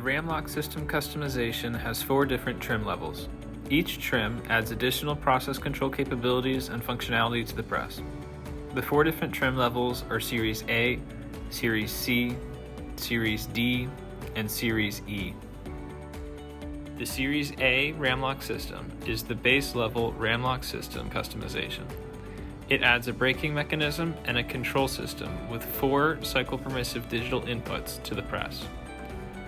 RAM lock system customization has 4 different trim levels. Each trim adds additional process control capabilities and functionality to the press. The 4 different trim levels are Series A, Series C, Series D, and Series E. The Series A RAM lock system is the base level RAM lock system customization. It adds a braking mechanism and a control system with 4 cycle permissive digital inputs to the press.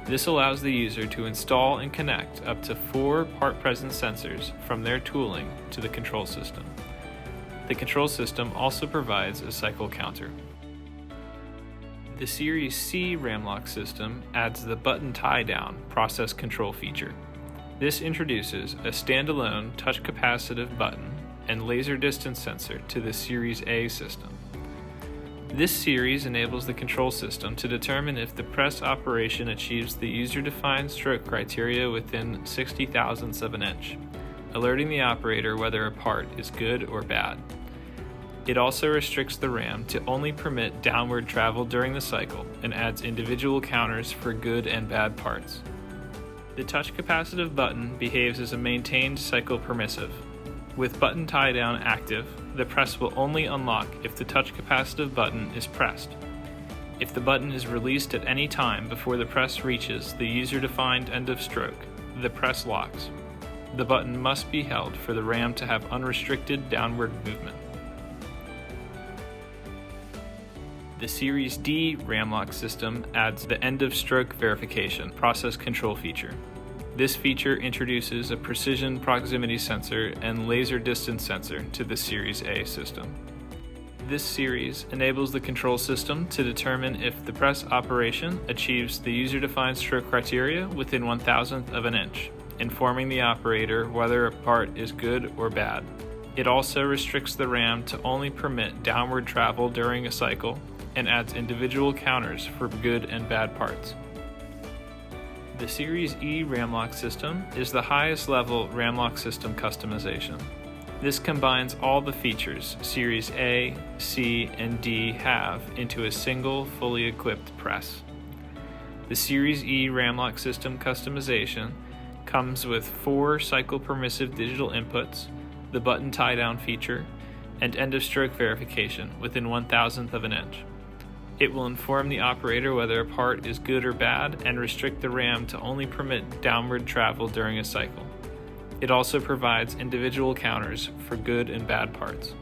This allows the user to install and connect up to 4 part presence sensors from their tooling to the control system. The control system also provides a cycle counter. The Series C RAM lock system adds the button tie-down process control feature. This introduces a standalone touch capacitive button and laser distance sensor to the Series A system. This series enables the control system to determine if the press operation achieves the user-defined stroke criteria within 60 thousandths of an inch, alerting the operator whether a part is good or bad. It also restricts the RAM to only permit downward travel during the cycle and adds individual counters for good and bad parts. The touch capacitive button behaves as a maintained cycle permissive. With button tie-down active, the press will only unlock if the touch capacitive button is pressed. If the button is released at any time before the press reaches the user-defined end of stroke, the press locks. The button must be held for the RAM to have unrestricted downward movement. The Series D RAM lock system adds the end of stroke verification process control feature. This feature introduces a precision proximity sensor and laser distance sensor to the Series A system. This series enables the control system to determine if the press operation achieves the user-defined stroke criteria within 1,000th of an inch, informing the operator whether a part is good or bad. It also restricts the RAM to only permit downward travel during a cycle and adds individual counters for good and bad parts. The Series E RAM lock system is the highest level RAM lock system customization. This combines all the features Series A, C, and D have into a single fully equipped press. The Series E RAM lock system customization comes with 4 cycle permissive digital inputs, the button tie-down feature, and end of stroke verification within 1,000th of an inch. It will inform the operator whether a part is good or bad and restrict the RAM to only permit downward travel during a cycle. It also provides individual counters for good and bad parts.